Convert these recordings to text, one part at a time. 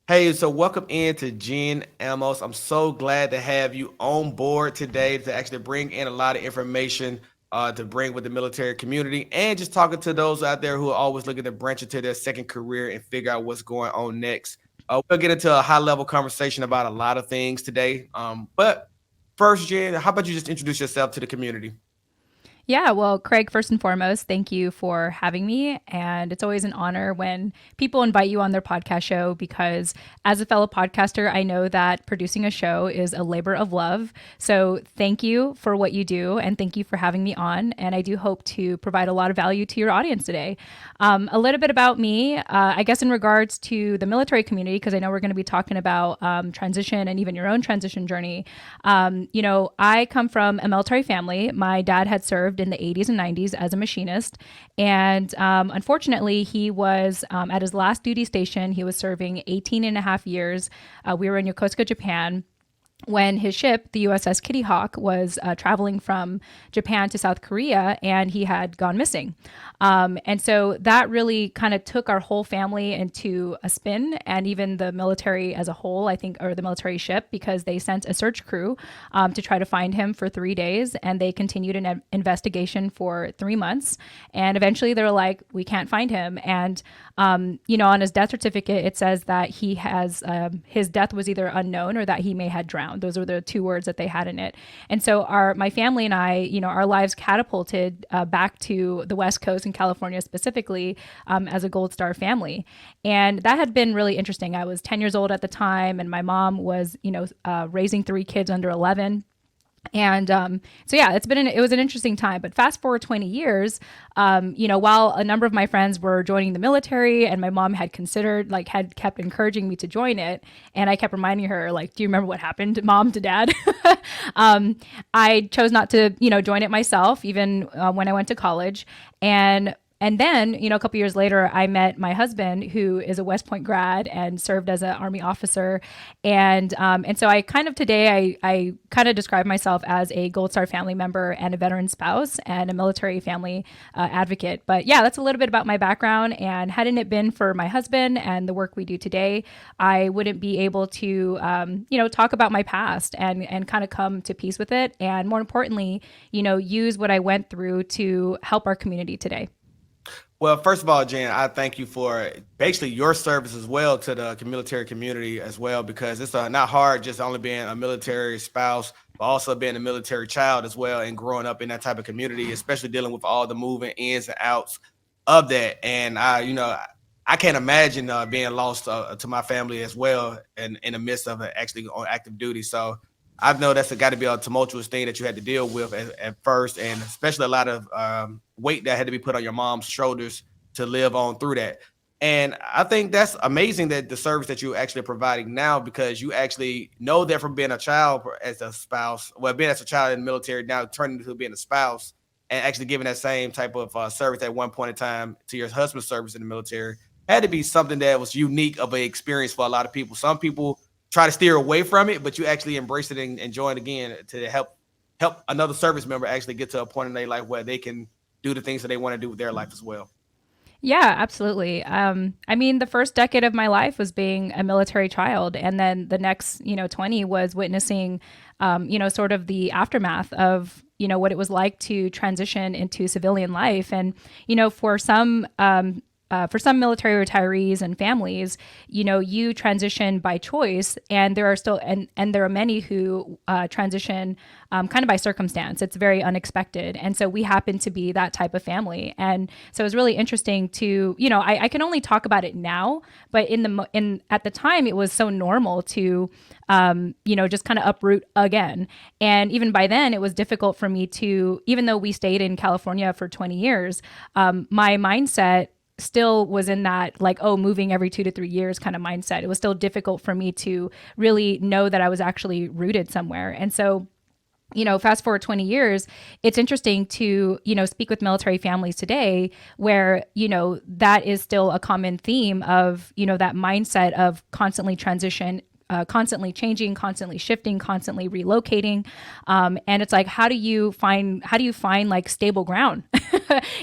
Hey, so welcome in to Jen Amos. I'm so glad to have you on board today to actually bring in a lot of information to bring with the military community and just talking to those out there who are always looking to branch into their second career and figure out what's going on next. We'll get into a high level conversation about a lot of things today. But first, Jen, how about you just introduce yourself to the community? Yeah, well, Craig, first and foremost, thank you for having me. And it's always an honor when people invite you on their podcast show because, as a fellow podcaster, I know that producing a show is a labor of love. So, thank you for what you do and thank you for having me on. And I do hope to provide a lot of value to your audience today. A little bit about me, I guess, in regards to the military community, because I know we're going to be talking about transition and even your own transition journey. I come from a military family. My dad had served in the 80s and 90s as a machinist. And unfortunately, he was at his last duty station. He was serving 18 and a half years. We were in Yokosuka, Japan, when his ship, the USS Kitty Hawk, was traveling from Japan to South Korea and he had gone missing. And so that really kind of took our whole family into a spin, and even the military as a whole, I think, or the military ship, because they sent a search crew to try to find him for 3 days. And they continued an investigation for 3 months. And eventually they were like, we can't find him. And, on his death certificate, it says that he has, his death was either unknown or that he may have drowned. Those were the two words that they had in it. And so my family and I, our lives catapulted back to the West Coast in California specifically, as a Gold Star family. And that had been really interesting. I was 10 years old at the time, and my mom was, raising three kids under 11. And so yeah, it was an interesting time. But fast forward 20 years, while a number of my friends were joining the military, and my mom had considered, like, had kept encouraging me to join it, and I kept reminding her, like, do you remember what happened, mom, to dad? I chose not to, join it myself, even when I went to college. And then, a couple years later, I met my husband, who is a West Point grad and served as an Army officer. And so I kind of today, I kind of describe myself as a Gold Star family member and a veteran spouse and a military family advocate. But yeah, that's a little bit about my background. And hadn't it been for my husband and the work we do today, I wouldn't be able to, talk about my past and kind of come to peace with it. And more importantly, use what I went through to help our community today. Well, first of all, Jen, I thank you for basically your service as well to the military community as well, because it's not hard just only being a military spouse, but also being a military child as well and growing up in that type of community, especially dealing with all the moving ins and outs of that. And I can't imagine being lost to my family as well in the midst of it, actually on active duty. So I know that's got to be a tumultuous thing that you had to deal with at first, and especially a lot of weight that had to be put on your mom's shoulders to live on through that. And I think that's amazing that the service that you're actually providing now, because you actually know that from being a child as a spouse, well, being as a child in the military, now turning into being a spouse and actually giving that same type of service at one point in time to your husband's service in the military had to be something that was unique of an experience for a lot of people. Some people try to steer away from it, but you actually embrace it and join again to help another service member actually get to a point in their life where they can do the things that they want to do with their life as well. Yeah, absolutely. I mean, the first decade of my life was being a military child, and then the next, 20 was witnessing, sort of the aftermath of, what it was like to transition into civilian life. And, for some military retirees and families, you transition by choice, and there are still and there are many who transition kind of by circumstance. It's very unexpected, and so we happen to be that type of family. And so it's really interesting to I can only talk about it now, but in at the time it was so normal to just kind of uproot again. And even by then, it was difficult for me to, even though we stayed in California for 20 years, my mindset still was in that, like, oh, moving every 2 to 3 years kind of mindset. It was still difficult for me to really know that I was actually rooted somewhere. And so, fast forward 20 years, it's interesting to, speak with military families today where, that is still a common theme of, that mindset of constantly transition, constantly changing, constantly shifting, constantly relocating. And it's like, how do you find like stable ground?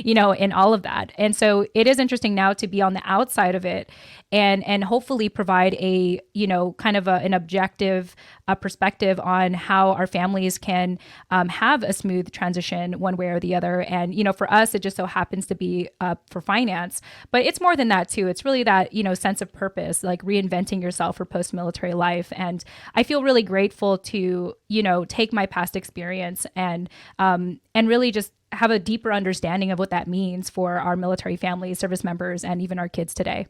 in all of that. And so it is interesting now to be on the outside of it and hopefully provide a, kind of an objective perspective on how our families can have a smooth transition one way or the other. And, for us, it just so happens to be for finance, but it's more than that too. It's really that, sense of purpose, like reinventing yourself for post-military life. And I feel really grateful to, take my past experience and really just have a deeper understanding of what that means for our military families, service members, and even our kids today.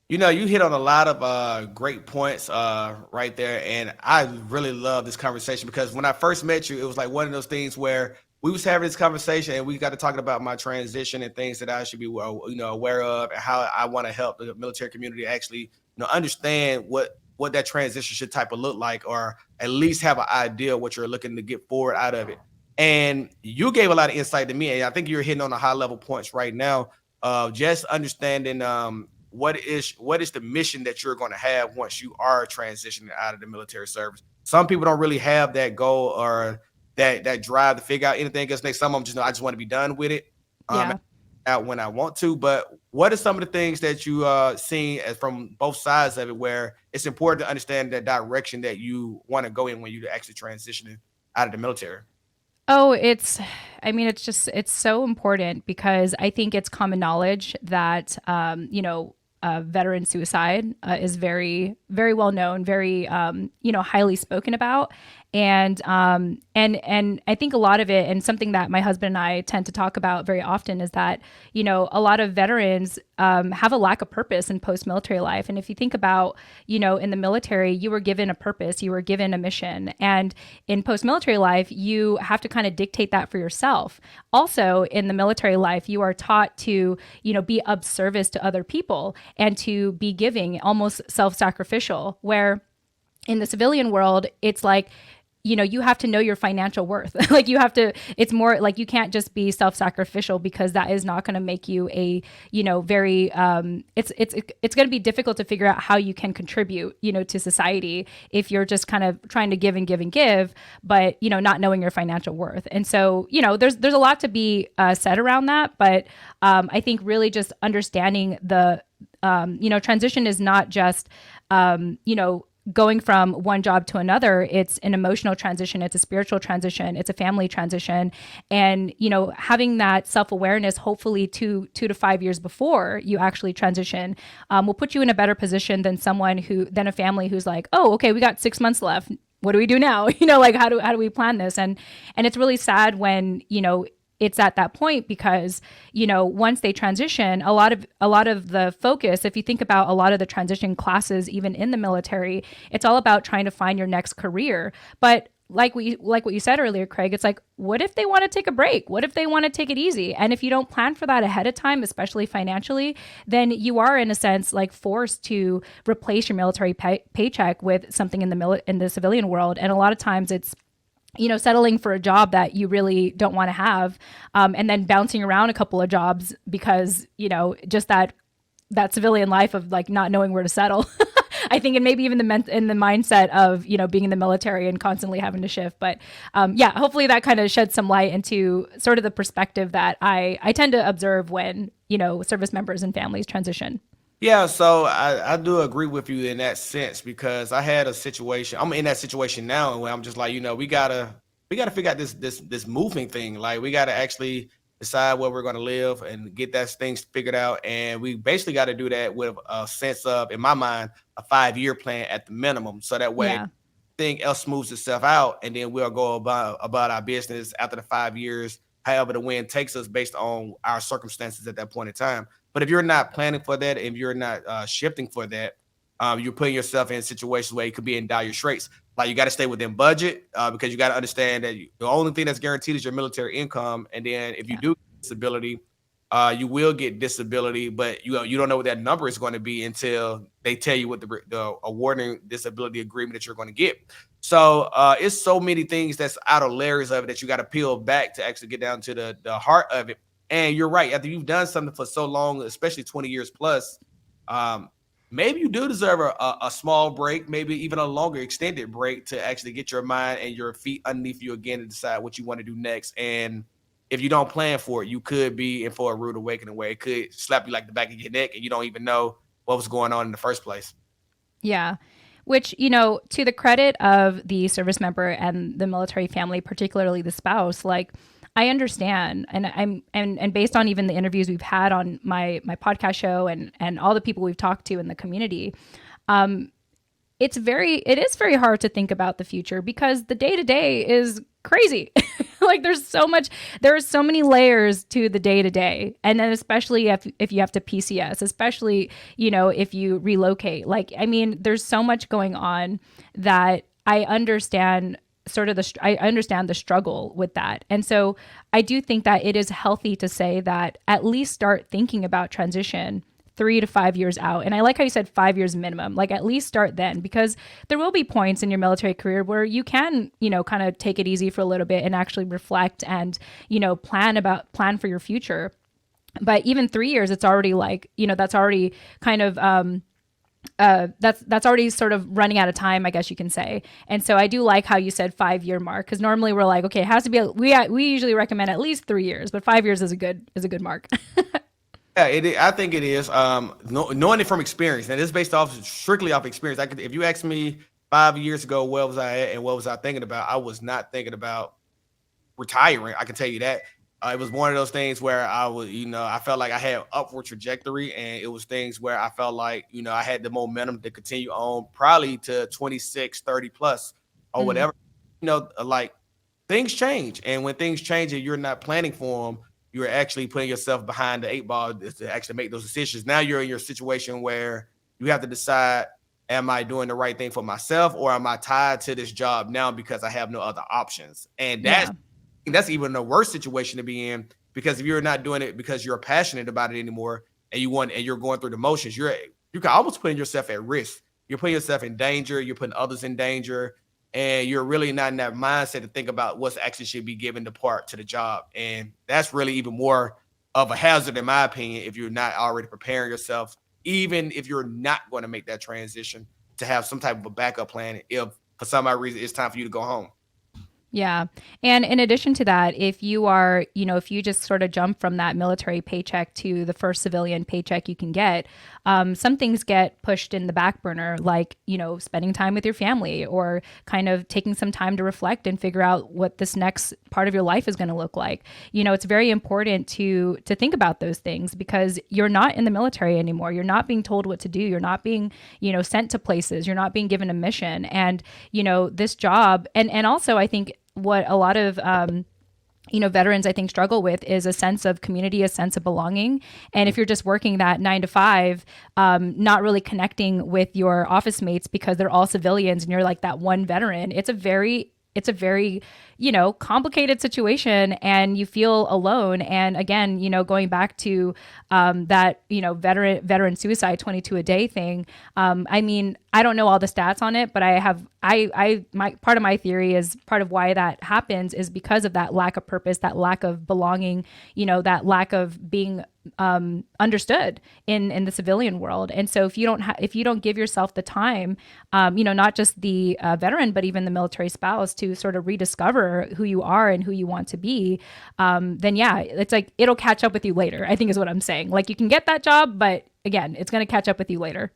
You hit on a lot of great points right there, and I really love this conversation because when I first met you, it was like one of those things where we was having this conversation and we got to talking about my transition and things that I should be aware of and how I want to help the military community actually understand what that transition should type of look like, or at least have an idea what you're looking to get forward out of it. And you gave a lot of insight to me, and I think you're hitting on the high level points right now of just understanding what is the mission that you're going to have once you are transitioning out of the military service. Some people don't really have that goal or that drive to figure out anything else. Some of them just know I just want to be done with it. Yeah. Out when I want to. But what are some of the things that you seen as from both sides of it, where it's important to understand the direction that you want to go in when you actually transitioning out of the military? Oh, it's so important because I think it's common knowledge that, veteran suicide is very, very well known, very, highly spoken about. And I think a lot of it, and something that my husband and I tend to talk about very often, is that a lot of veterans have a lack of purpose in post-military life. And if you think about in the military, you were given a purpose, you were given a mission, and in post-military life, you have to kind of dictate that for yourself. Also, in the military life, you are taught to be of service to other people and to be giving, almost self-sacrificial. Where in the civilian world, it's like you have to know your financial worth. Like it's more like you can't just be self-sacrificial, because that is not going to make you a, very, it's going to be difficult to figure out how you can contribute, to society if you're just kind of trying to give and give and give, but, not knowing your financial worth. And so, there's a lot to be said around that. But I think really just understanding the, transition is not just, going from one job to another. It's an emotional transition, it's a spiritual transition, it's a family transition. And having that self-awareness, hopefully 2 to 5 years before you actually transition, will put you in a better position than a family who's like, oh, okay, we got 6 months left, what do we do now? Like how do we plan this? And it's really sad when it's at that point, because once they transition, a lot of the focus, if you think about a lot of the transition classes even in the military, it's all about trying to find your next career. But like what you said earlier, Craig, it's like, what if they want to take a break? What if they want to take it easy? And if you don't plan for that ahead of time, especially financially, then you are in a sense like forced to replace your military paycheck with something in the civilian world. And a lot of times it's settling for a job that you really don't want to have, and then bouncing around a couple of jobs because, just that civilian life of like not knowing where to settle. I think, and maybe even in the mindset of, being in the military and constantly having to shift. But hopefully that kind of sheds some light into sort of the perspective that I tend to observe when, service members and families transition. Yeah, so I do agree with you in that sense because I had a situation. I'm in that situation now where I'm just like, we gotta figure out this moving thing. Like we gotta actually decide where we're gonna live and get that things figured out. And we basically got to do that with a sense of, in my mind, a 5-year plan at the minimum. So that way Yeah. thing else smooths itself out, and then we'll go about our business after the 5 years, however the wind takes us based on our circumstances at that point in time. But if you're not planning for that, if you're not shifting for that, you're putting yourself in situations where you could be in dire straits. Like you got to stay within budget because you got to understand that the only thing that's guaranteed is your military income. And then if you Yeah. do get disability, you will get disability, but you don't know what that number is going to be until they tell you what the awarding disability agreement that you're going to get. So it's so many things that's out of layers of it that you got to peel back to actually get down to the heart of it. And you're right. After you've done something for so long, especially 20 years plus, um, maybe you do deserve a small break, maybe even a longer extended break to actually get your mind and your feet underneath you again and decide what you want to do next. And if you don't plan for it, you could be in for a rude awakening where it could slap you like the back of your neck and you don't even know what was going on in the first place. Yeah. Which, to the credit of the service member and the military family, particularly the spouse, like I understand. And based on even the interviews we've had on my podcast show and all the people we've talked to in the community, it is very hard to think about the future because the day to day is crazy. Like there are so many layers to the day to day. And then especially if you have to PCS, especially, if you relocate, like, I mean, there's so much going on that I understand I understand the struggle with that. And so I do think that it is healthy to say that at least start thinking about transition 3 to 5 years out. And I like how you said 5 years minimum, like at least start then, because there will be points in your military career where you can, kind of take it easy for a little bit and actually reflect and, plan for your future. But even 3 years, it's already like, that's already kind of, that's already sort of running out of time, I guess you can say. And so I do like how you said 5 year mark, because normally we're like, okay, it has to be, we usually recommend at least 3 years, but 5 years is a good mark. Yeah, I think it is. Knowing it from experience, and it's based off strictly off experience. If you asked me 5 years ago, where was I at and what was I thinking about? I was not thinking about retiring. I can tell you that. It was one of those things where I felt like I had upward trajectory, and it was things where I felt like, I had the momentum to continue on probably to 26, 30 plus or whatever. Like things change, and when things change and you're not planning for them, you're actually putting yourself behind the eight ball to actually make those decisions. Now you're in your situation where you have to decide, am I doing the right thing for myself, or am I tied to this job now because I have no other options? And that's even a worse situation to be in, because if you're not doing it because you're passionate about it anymore and you're going through the motions, you can almost put yourself at risk. You're putting yourself in danger. You're putting others in danger. And you're really not in that mindset to think about what's actually should be given the part to the job. And that's really even more of a hazard, in my opinion, if you're not already preparing yourself, even if you're not going to make that transition, to have some type of a backup plan if for some odd reason it's time for you to go home. Yeah. And in addition to that, if you are, if you just sort of jump from that military paycheck to the first civilian paycheck you can get, some things get pushed in the back burner, like, spending time with your family or kind of taking some time to reflect and figure out what this next part of your life is going to look like. It's very important to think about those things, because you're not in the military anymore. You're not being told what to do. You're not being, sent to places. You're not being given a mission. And, this job, and also I think what a lot of veterans I think struggle with is a sense of community, a sense of belonging. And if you're just working that 9 to 5, not really connecting with your office mates because they're all civilians and you're like that one veteran, it's a very complicated situation, and you feel alone. And again, going back to that, veteran suicide 22 a day thing. I mean, I don't know all the stats on it, but my part of my theory is part of why that happens is because of that lack of purpose, that lack of belonging, that lack of being understood in the civilian world. And so if you don't give yourself the time, not just the veteran, but even the military spouse, to sort of rediscover who you are and who you want to be, then yeah, it's like it'll catch up with you later, I think is what I'm saying. Like you can get that job, but again, it's going to catch up with you later.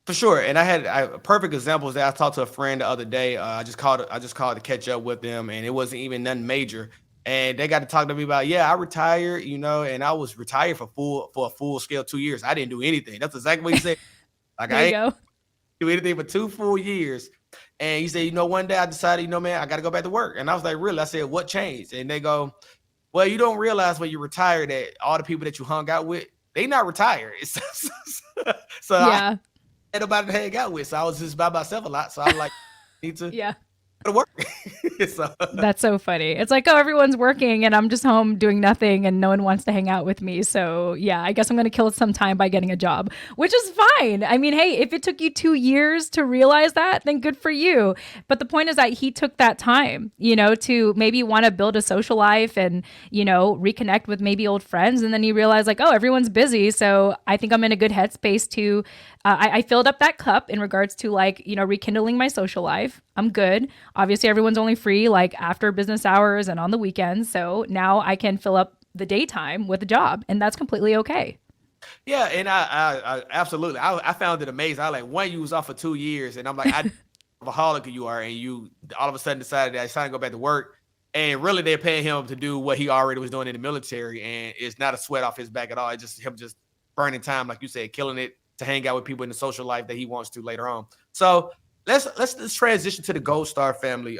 For sure. And I had a perfect example is that I talked to a friend the other day. I just called to catch up with them, and it wasn't even nothing major. And they got to talk to me about, I retired, and I was retired for a full scale 2 years. I didn't do anything. That's exactly what he said. Like There I you ain't go. do anything for 2 full years. And he said, one day I decided, man, I got to go back to work. And I was like, really? I said, what changed? And they go, well, you don't realize when you retired that all the people that you hung out with, they not retired. So I Yeah. had nobody to hang out with. So I was just by myself a lot. So I was like, need to Yeah. go to work. So That's so funny. It's like, oh, everyone's working and I'm just home doing nothing and no one wants to hang out with me. So yeah, I guess I'm going to kill some time by getting a job, which is fine. I mean, hey, if it took you 2 years to realize that, then good for you. But the point is that he took that time, to maybe want to build a social life and, reconnect with maybe old friends. And then he realized like, oh, everyone's busy. So I think I'm in a good headspace to, I filled up that cup in regards to like, rekindling my social life. I'm good. Obviously, everyone's only free like after business hours and on the weekends. So now I can fill up the daytime with a job, and that's completely okay. Yeah, and I absolutely, I found it amazing. I like one you was off for 2 years, and I'm like, I alcoholic you are, and you all of a sudden decided that it's time to go back to work, and really they're paying him to do what he already was doing in the military, and it's not a sweat off his back at all. It's just him just burning time, like you said, killing it to hang out with people in the social life that he wants to later on. So let's transition to the Gold Star family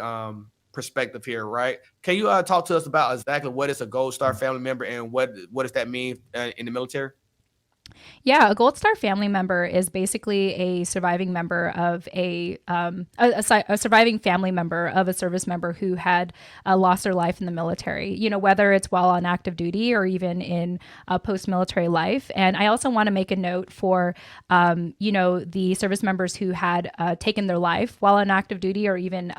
perspective here, right? Can you talk to us about exactly what is a Gold Star family member and what does that mean in the military? Yeah, a Gold Star family member is basically a surviving member of a surviving family member of a service member who had lost their life in the military. You know, whether it's while on active duty or even in post-military life. And I also want to make a note for the service members who had taken their life while on active duty or even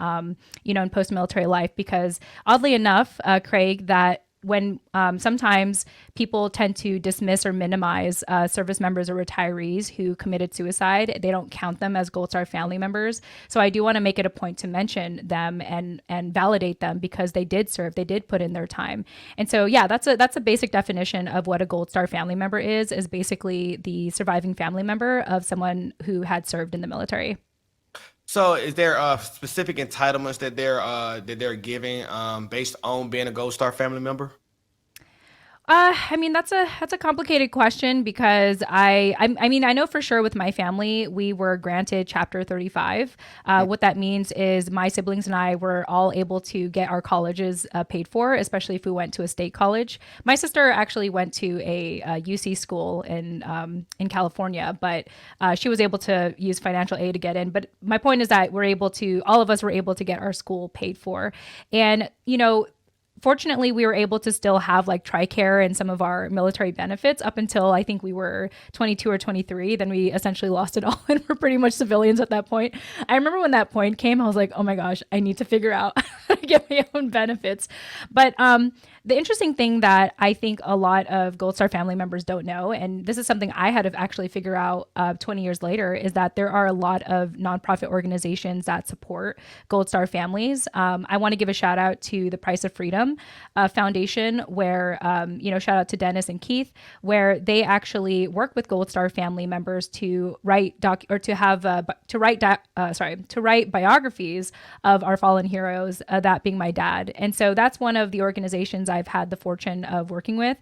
in post-military life, because oddly enough, Craig, that when sometimes people tend to dismiss or minimize service members or retirees who committed suicide, they don't count them as Gold Star family members. So I do want to make it a point to mention them and validate them because they did serve, they did put in their time. And so yeah, that's a basic definition of what a Gold Star family member is basically the surviving family member of someone who had served in the military. So, is there specific entitlements that they're giving based on being a Gold Star family member? I mean that's a complicated question because I mean I know for sure with my family we were granted Chapter 35. What that means is my siblings and I were all able to get our colleges paid for, especially if we went to a state college. My sister actually went to a UC school in California, but she was able to use financial aid to get in. But my point is that all of us were able to get our school paid for, and fortunately, we were able to still have like TRICARE and some of our military benefits up until I think we were 22 or 23. Then we essentially lost it all and we're pretty much civilians at that point. I remember when that point came, I was like, oh my gosh, I need to figure out how to get my own benefits. But the interesting thing that I think a lot of Gold Star family members don't know, and this is something I had to actually figure out 20 years later, is that there are a lot of nonprofit organizations that support Gold Star families. I want to give a shout out to the Price of Freedom Foundation, where shout out to Dennis and Keith, where they actually work with Gold Star family members to write biographies of our fallen heroes. That being my dad, and so that's one of the organizations I've had the fortune of working with.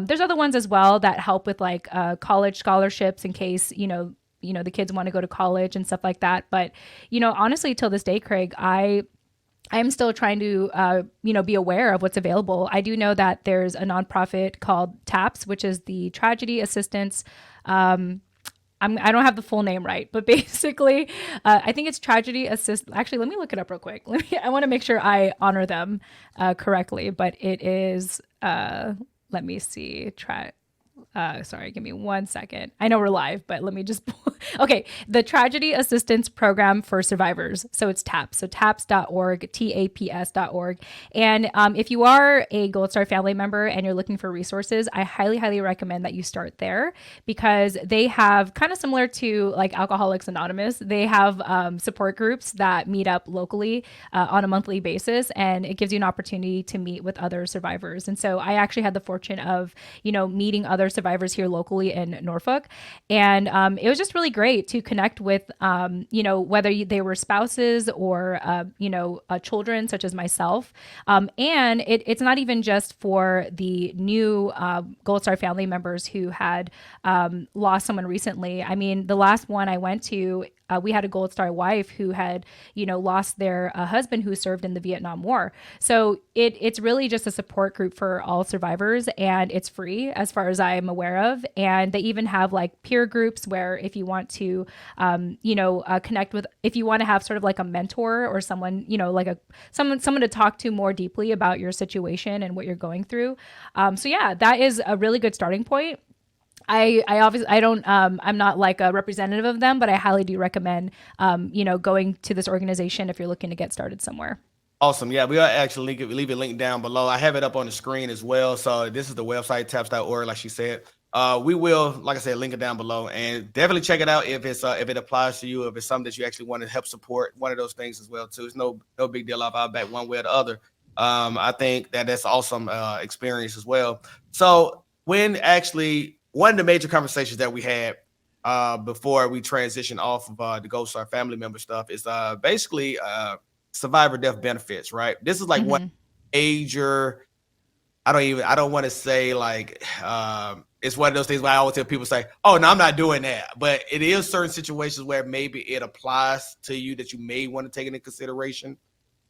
There's other ones as well that help with like college scholarships in case the kids want to go to college and stuff like that. But honestly, till this day, Craig, I'm still trying to, be aware of what's available. I do know that there's a nonprofit called TAPS, which is the Tragedy Assistance. I don't have the full name right, but basically, I think it's Tragedy Assist. Actually, let me look it up real quick. I want to make sure I honor them correctly, but it is. Let me see. Sorry, give me 1 second. I know we're live, but let me just. Okay, the Tragedy Assistance Program for Survivors. So it's TAPS. So taps.org, taps.org. And if you are a Gold Star family member and you're looking for resources, I highly, highly recommend that you start there because they have kind of similar to like Alcoholics Anonymous. They have support groups that meet up locally on a monthly basis, and it gives you an opportunity to meet with other survivors. And so I actually had the fortune of, meeting other survivors here locally in Norfolk. And it was just really great to connect with, whether they were spouses or, children such as myself. And it's not even just for the new Gold Star family members who had lost someone recently. I mean, the last one I went to, we had a Gold Star wife who had, lost their husband who served in the Vietnam War. So it's really just a support group for all survivors, and it's free as far as I'm aware of. And they even have like peer groups where if you want to, connect with, if you want to have sort of like a mentor or someone, someone to talk to more deeply about your situation and what you're going through. So yeah, that is a really good starting point. I obviously I don't I'm not like a representative of them, but I highly do recommend going to this organization if you're looking to get started somewhere. Awesome. Yeah, we'll actually leave a link down below. I have it up on the screen as well. So this is the website, taps.org, like she said. We will, like I said, link it down below, and definitely check it out if it applies to you, if it's something that you actually want to help support. One of those things as well too. It's no big deal if I back one way or the other. I think that's awesome experience as well. So when actually one of the major conversations that we had before we transition off of the Gold Star family member stuff is basically survivor death benefits, right? This is like one Hmm. major. I don't want to say like it's one of those things where I always tell people say, oh no, I'm not doing that. But it is certain situations where maybe it applies to you that you may want to take into consideration.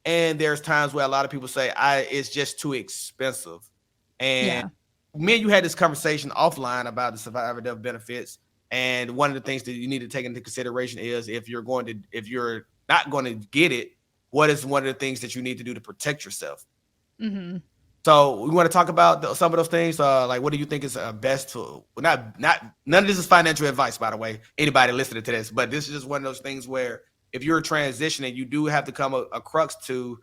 And there's times where a lot of people say, it's just too expensive. And Yeah. me and you had this conversation offline about the survivor death benefits. And one of the things that you need to take into consideration is if you're not going to get it, what is one of the things that you need to do to protect yourself? Hmm. So we want to talk about some of those things. Like, what do you think is best to not none of this is financial advice, by the way. Anybody listening to this, but this is just one of those things where if you're transitioning, you do have to come a crux to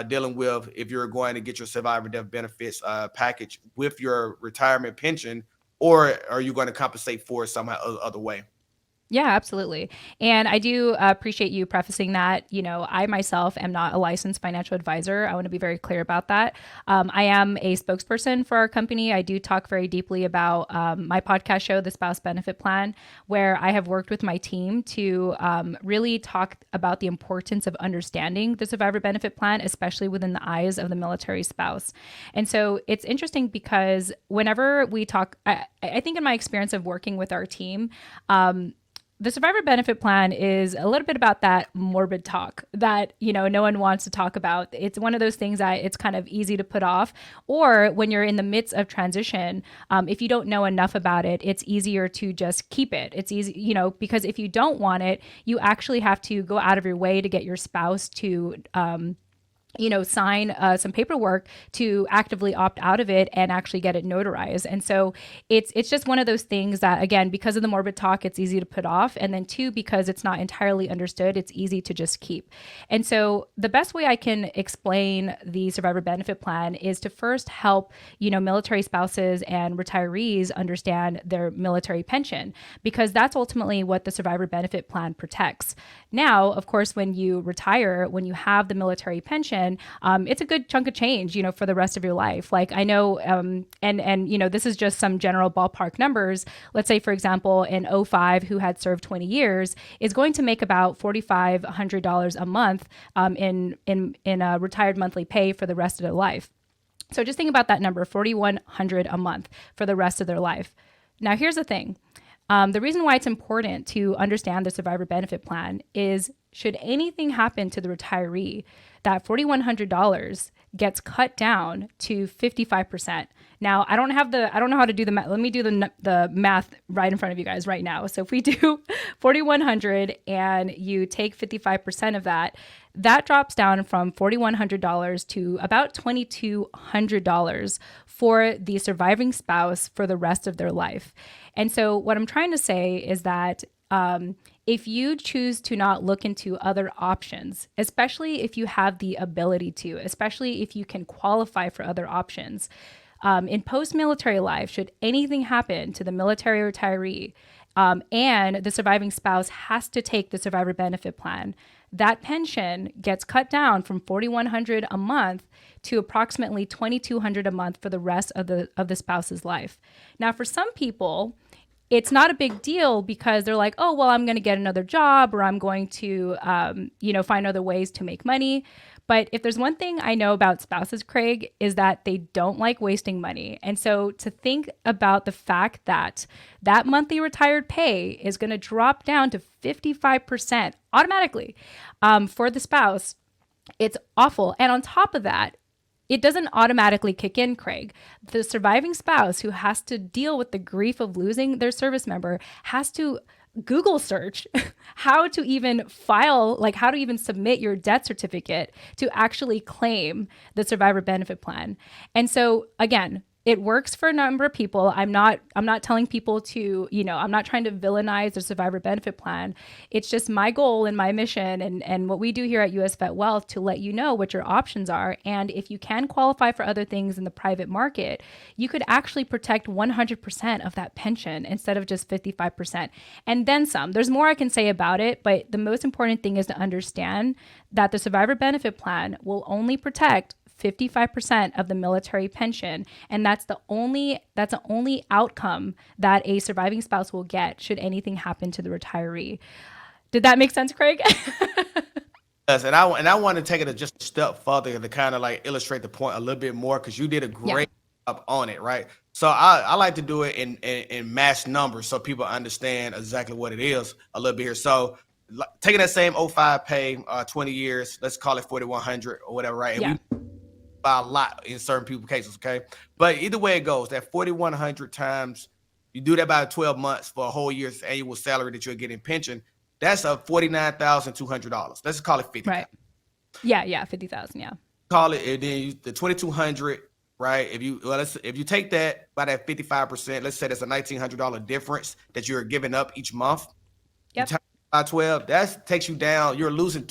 dealing with if you're going to get your survivor death benefits package with your retirement pension, or are you going to compensate for it somehow other way? Yeah, absolutely. And I do appreciate you prefacing that. I myself am not a licensed financial advisor. I want to be very clear about that. I am a spokesperson for our company. I do talk very deeply about my podcast show, The Spouse Benefit Plan, where I have worked with my team to really talk about the importance of understanding the survivor benefit plan, especially within the eyes of the military spouse. And so it's interesting because whenever we talk, I think in my experience of working with our team, the survivor benefit plan is a little bit about that morbid talk that no one wants to talk about. It's one of those things that it's kind of easy to put off, or when you're in the midst of transition, if you don't know enough about it, it's easier to just keep it. It's easy, because if you don't want it, you actually have to go out of your way to get your spouse to sign some paperwork to actively opt out of it and actually get it notarized. And so it's just one of those things that, again, because of the morbid talk, it's easy to put off. And then two, because it's not entirely understood, it's easy to just keep. And so the best way I can explain the survivor benefit plan is to first help, military spouses and retirees understand their military pension, because that's ultimately what the survivor benefit plan protects. Now, of course, when you retire, when you have the military pension, it's a good chunk of change, for the rest of your life. Like I know, and this is just some general ballpark numbers. Let's say, for example, an O5 who had served 20 years is going to make about $4,500 a month in a retired monthly pay for the rest of their life. So just think about that number, $4,100 a month for the rest of their life. Now, here's the thing. The reason why it's important to understand the survivor benefit plan is should anything happen to the retiree, that $4,100 gets cut down to 55%. Now, I don't know how to do the math. Let me do the math right in front of you guys right now. So if we do 4,100 and you take 55% of that, that drops down from $4,100 to about $2,200 for the surviving spouse for the rest of their life. And so what I'm trying to say is that if you choose to not look into other options, especially if you have the ability to, especially if you can qualify for other options, in post-military life, should anything happen to the military retiree and the surviving spouse has to take the survivor benefit plan, that pension gets cut down from $4,100 a month to approximately $2,200 a month for the rest of the spouse's life. Now, for some people, it's not a big deal because they're like, oh, well, I'm going to get another job or I'm going to, find other ways to make money. But if there's one thing I know about spouses, Craig, is that they don't like wasting money. And so to think about the fact that that monthly retired pay is going to drop down to 55% automatically for the spouse, it's awful. And on top of that, it doesn't automatically kick in, Craig. The surviving spouse who has to deal with the grief of losing their service member has to Google search how to even file, like how to even submit your death certificate to actually claim the survivor benefit plan. And so again, It works for a number of people. I'm not telling people to, I'm not trying to villainize the survivor benefit plan. It's just my goal and my mission and what we do here at US Vet Wealth to let you know what your options are. And if you can qualify for other things in the private market, you could actually protect 100% of that pension instead of just 55%. And then some. There's more I can say about it, but the most important thing is to understand that the survivor benefit plan will only protect 55% of the military pension, and that's the only outcome that a surviving spouse will get should anything happen to the retiree. Did that make sense, Craig? Yes, and I want to take it just a step further to kind of like illustrate the point a little bit more because you did a Yeah. great job on it, right? So I like to do it in mass numbers so people understand exactly what it is a little bit here. So taking that same '05 pay, 20 years, let's call it 4,100 or whatever, right? And Yeah. we by a lot in certain people cases, okay? But either way it goes, that 4,100 times, you do that by 12 months for a whole year's annual salary that you'll get in pension. That's a $49,200. Let's call it 50. Right. Yeah. 50,000. Yeah. Call it, and then the 2,200, right? If you take that by that 55%, let's say that's a $1,900 difference that you're giving up each month. Yep. By 12, that takes you down. You're losing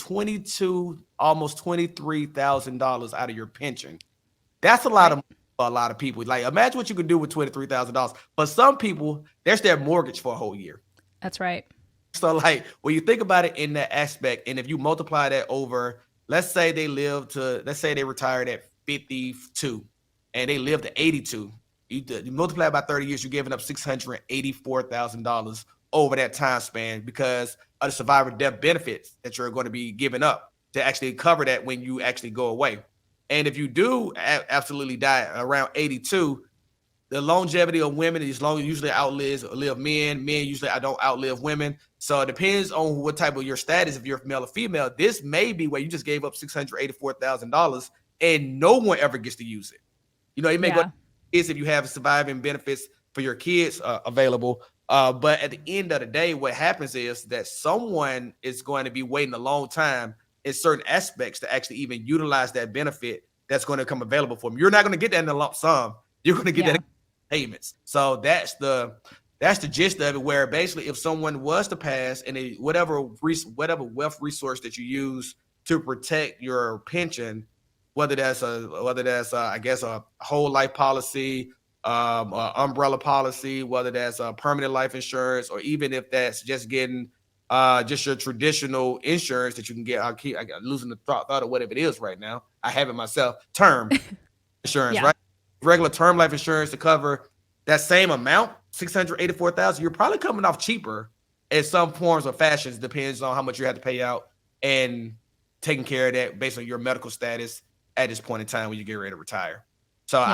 almost $23,000 out of your pension. That's a lot of money for a lot of people. Like, imagine what you could do with $23,000. But some people, that's their mortgage for a whole year. That's right. So, like, when you think about it in that aspect, and if you multiply that over, let's say they retired at 52 and they lived to 82. You multiply it by 30 years, you're giving up $684,000 over that time span because of the survivor death benefits that you're going to be giving up to actually cover that when you actually go away. And if you do absolutely die around 82, the longevity of women usually outlive men. Men usually don't outlive women. So it depends on what type of your status, if you're male or female. This may be where you just gave up $684,000 and no one ever gets to use it. It may go is if you have surviving benefits for your kids available. But at the end of the day, what happens is that someone is going to be waiting a long time in certain aspects to actually even utilize that benefit that's going to come available for them. You're not going to get that in a lump sum. You're going to get that in payments. So that's the gist of it, where basically if someone was to pass and whatever wealth resource that you use to protect your pension, whether that's I guess a whole life policy, umbrella policy, whether that's a permanent life insurance, or even if that's just getting just your traditional I'm losing the thought of whatever it is right now. I have it myself. Term insurance, right? Regular term life insurance to cover that same amount, $684,000. You're probably coming off cheaper in some forms or fashions. Depends on how much you have to pay out and taking care of that based on your medical status at this point in time when you get ready to retire. So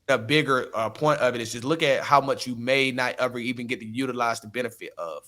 the bigger point of it is just look at how much you may not ever even get to utilize the benefit of.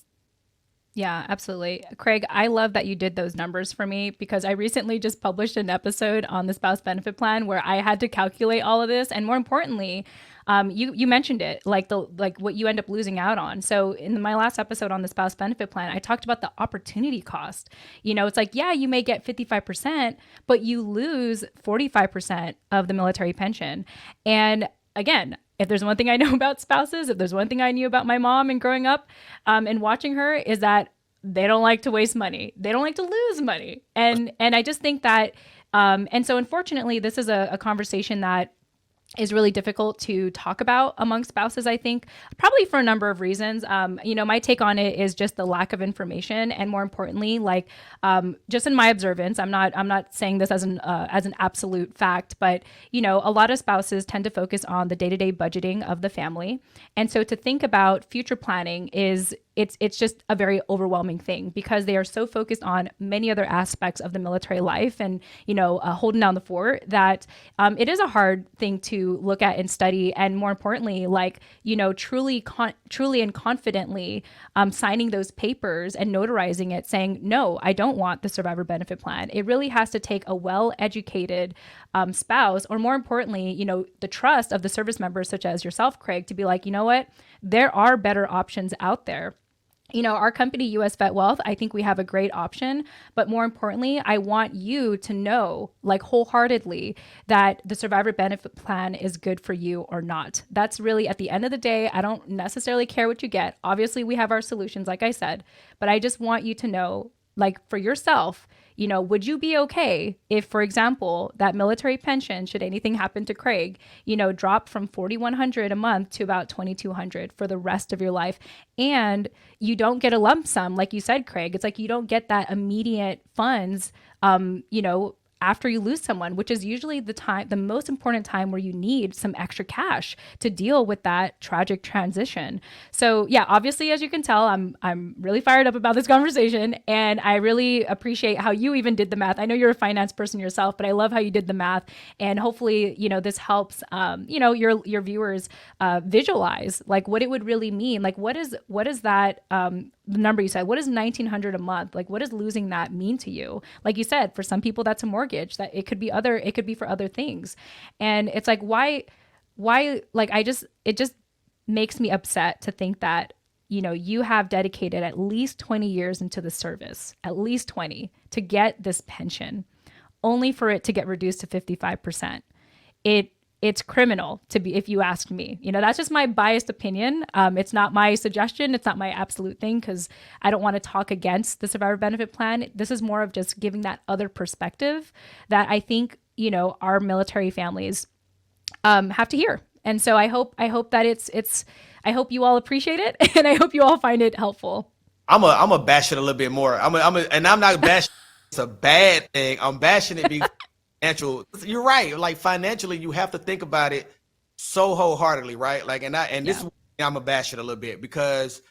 Yeah, absolutely. Craig, I love that you did those numbers for me because I recently just published an episode on the spouse benefit plan where I had to calculate all of this. And more importantly, you mentioned it, like what you end up losing out on. So in my last episode on the spouse benefit plan, I talked about the opportunity cost. It's like, yeah, you may get 55%, but you lose 45% of the military pension. And again, if there's one thing I know about spouses, if there's one thing I knew about my mom and growing up and watching her, is that they don't like to waste money. They don't like to lose money. And I just think that, and so unfortunately, this is a conversation that is really difficult to talk about among spouses, I think, probably for a number of reasons. My take on it is just the lack of information, and more importantly, just in my observance, I'm not saying this as an absolute fact, but a lot of spouses tend to focus on the day-to-day budgeting of the family, and so to think about future planning it's just a very overwhelming thing because they are so focused on many other aspects of the military life and, holding down the fort that it is a hard thing to look at and study. And more importantly, truly and confidently signing those papers and notarizing it saying, no, I don't want the survivor benefit plan. It really has to take a well-educated spouse, or more importantly, the trust of the service members such as yourself, Craig, to be like, you know what, there are better options out there. Our company, US Vet Wealth, I think we have a great option. But more importantly, I want you to know, like wholeheartedly, that the survivor benefit plan is good for you or not. That's really at the end of the day, I don't necessarily care what you get. Obviously, we have our solutions, like I said, but I just want you to know, like for yourself, would you be okay if, for example, that military pension, should anything happen to Craig, drop from 4,100 a month to about 2,200 for the rest of your life, and you don't get a lump sum, like you said, Craig. It's like you don't get that immediate funds, after you lose someone, which is usually the most important time where you need some extra cash to deal with that tragic transition. So yeah, obviously, as you can tell, I'm really fired up about this conversation, and I really appreciate how you even did the math. I know you're a finance person yourself, but I love how you did the math, and hopefully, this helps, your viewers visualize like what it would really mean. Like what is that the number you said? What is 1,900 a month? Like what does losing that mean to you? Like you said, for some people that's a mortgage, that it could be for other things. And it's like, why, like, it just makes me upset to think that, you have dedicated at least 20 years into the service, at least 20, to get this pension, only for it to get reduced to 55%. It's criminal, to be, if you ask me. That's just my biased opinion. It's not my suggestion. It's not my absolute thing, because I don't want to talk against the survivor benefit plan. This is more of just giving that other perspective that I think, our military families have to hear. And so I hope that I hope you all appreciate it, and I hope you all find it helpful. I'm a bash it a little bit more. And I'm not bashing. It's a bad thing. I'm bashing it because financial. You're right. Like financially, you have to think about it so wholeheartedly, right? Like, this is I'm a bash it a little bit because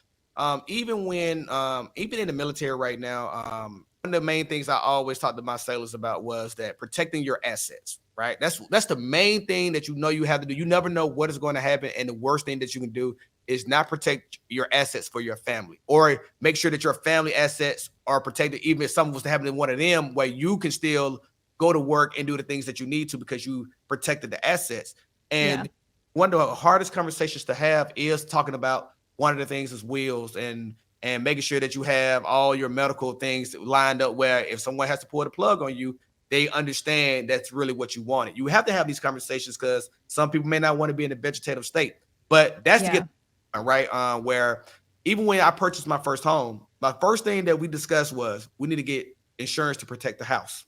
even in the military right now, one of the main things I always talked to my sailors about was that protecting your assets, right? That's the main thing that you have to do. You never know what is going to happen, and the worst thing that you can do is not protect your assets for your family, or make sure that your family assets are protected, even if something was to happen to one of them, where you can still go to work and do the things that you need to because you protected the assets. And one of the hardest conversations to have is talking about one of the things is wills and making sure that you have all your medical things lined up where if someone has to pull the plug on you, they understand that's really what you wanted. You have to have these conversations because some people may not want to be in a vegetative state, but that's to get right. Where even when I purchased my first home, my first thing that we discussed was we need to get insurance to protect the house.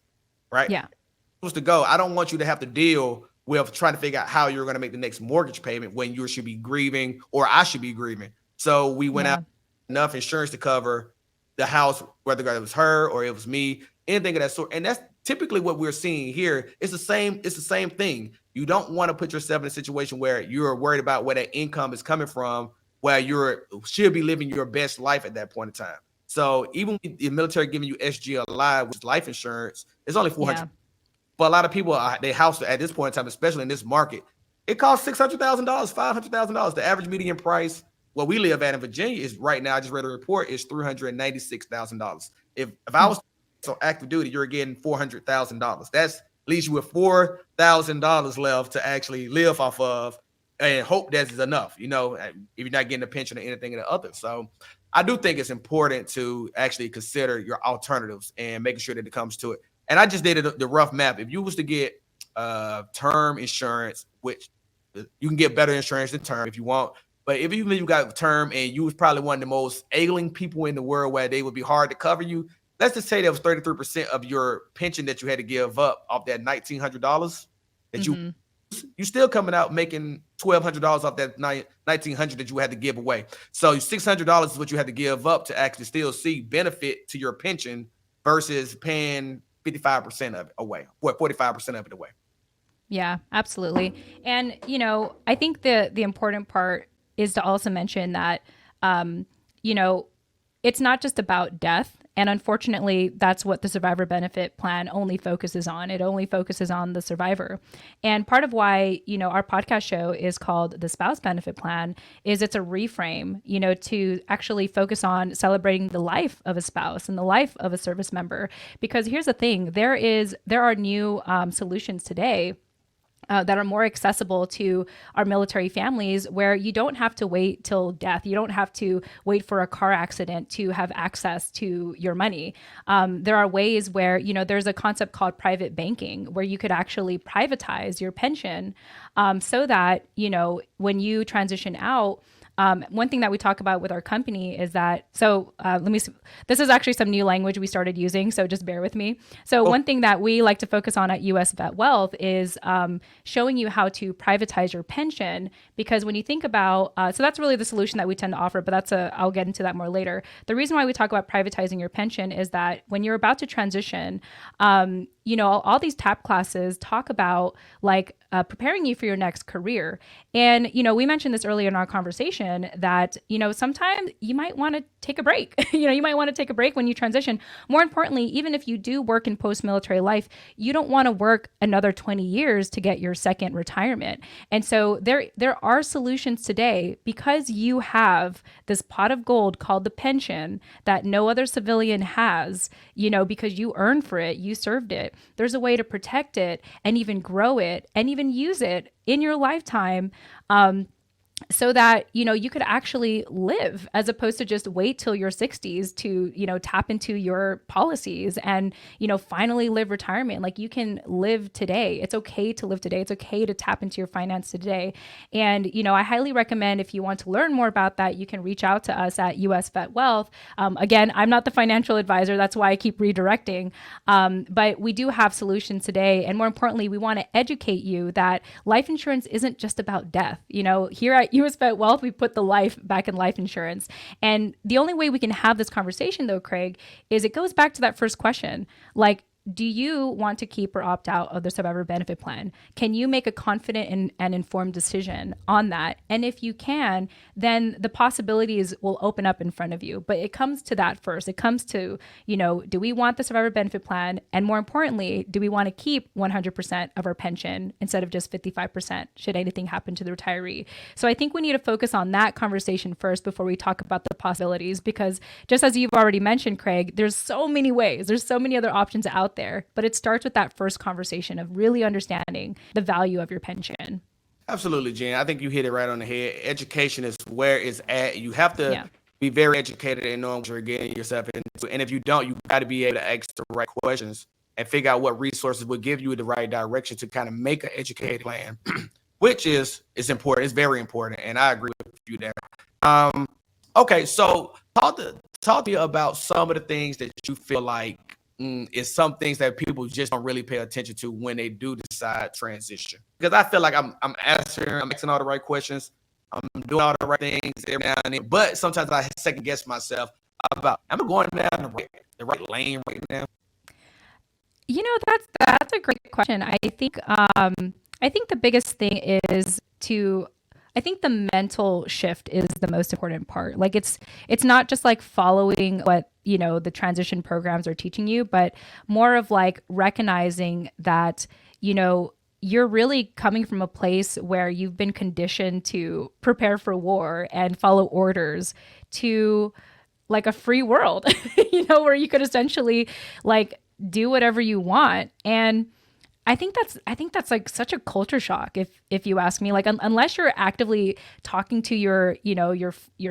Right? Yeah. Supposed to go. I don't want you to have to deal with trying to figure out how you're going to make the next mortgage payment when you should be grieving or I should be grieving. So we went out enough insurance to cover the house, whether it was her or it was me, anything of that sort. And that's typically what we're seeing here. It's the same thing. You don't want to put yourself in a situation where you're worried about where that income is coming from, where you should be living your best life at that point in time. So even with the military giving you SGLI, which is life insurance, it's only $400. But a lot of people, their house at this point in time, especially in this market, it costs $600,000, $500,000. The average median price, where we live at in Virginia, is right now, I just read a report, is $396,000. If I was on active duty, you're getting $400,000. That's leaves you with $4,000 left to actually live off of, and hope that is enough. If you're not getting a pension or anything of the other. So I do think it's important to actually consider your alternatives and making sure that it comes to it. And I just did the rough map. If you was to get term insurance, which you can get better insurance than term if you want, but if you got term and you was probably one of the most ailing people in the world where they would be hard to cover you, let's just say that was 33% of your pension that you had to give up off that $1,900 that you still coming out making $1,200 off that $1,900 that you had to give away. So $600 is what you had to give up to actually still see benefit to your pension versus paying 55% of it away, 45% of it away. Yeah, absolutely. And, I think the important part is to also mention that, it's not just about death. And unfortunately, that's what the survivor benefit plan only focuses on. It only focuses on the survivor. And part of why, our podcast show is called the Spouse Benefit Plan is it's a reframe, to actually focus on celebrating the life of a spouse and the life of a service member. Because here's the thing, there are new solutions today that are more accessible to our military families, where you don't have to wait till death. You don't have to wait for a car accident to have access to your money. There are ways where, there's a concept called private banking, where you could actually privatize your pension, so that, when you transition out, one thing that we talk about with our company is that, this is actually some new language we started using, so just bear with me. So one thing that we like to focus on at US Vet Wealth is showing you how to privatize your pension, because when you think about, so that's really the solution that we tend to offer, but I'll get into that more later. The reason why we talk about privatizing your pension is that when you're about to transition, all these TAP classes talk about preparing you for your next career. And, we mentioned this earlier in our conversation that, sometimes you might want to take a break. You might want to take a break when you transition. More importantly, even if you do work in post-military life, you don't want to work another 20 years to get your second retirement. And so there are solutions today, because you have this pot of gold called the pension that no other civilian has, because you earned for it, you served it. There's a way to protect it and even grow it and even use it in your lifetime, so that, you could actually live, as opposed to just wait till your 60s to, tap into your policies and, finally live retirement. Like, you can live today. It's okay to live today. It's okay to tap into your finance today. And, I highly recommend, if you want to learn more about that, you can reach out to us at US Vet Wealth. Again, I'm not the financial advisor. That's why I keep redirecting. But we do have solutions today. And more importantly, we want to educate you that life insurance isn't just about death. Here at US Vet Wealth, we put the life back in life insurance. And the only way we can have this conversation, though, Craig, is it goes back to that first question. Like, do you want to keep or opt out of the survivor benefit plan? Can you make a confident and informed decision on that? And if you can, then the possibilities will open up in front of you. But it comes to that first. It comes to, do we want the survivor benefit plan? And more importantly, do we want to keep 100% of our pension instead of just 55% should anything happen to the retiree? So I think we need to focus on that conversation first before we talk about the possibilities, because just as you've already mentioned, Craig, there's so many ways. There's so many other options out there, but it starts with that first conversation of really understanding the value of your pension. Absolutely, Jen. I think you hit it right on the head. Education is where it's at. You have to be very educated and know what you're getting yourself into. And if you don't, you got to be able to ask the right questions and figure out what resources will give you the right direction to kind of make an educated plan, which is important. It's very important. And I agree with you there. Okay, so talk to me about some of the things that you feel like is some things that people just don't really pay attention to when they do decide transition. Because I feel like I'm asking all the right questions, I'm doing all the right things every now and then, but sometimes I second guess myself about, am I going down the right lane right now? That's a great question. I think the biggest thing is I think the mental shift is the most important part. Like, it's not just like following what, the transition programs are teaching you, but more of like recognizing that, you're really coming from a place where you've been conditioned to prepare for war and follow orders to like a free world, where you could essentially like do whatever you want. And I think that's like such a culture shock, if you ask me. Like, unless you're actively talking to your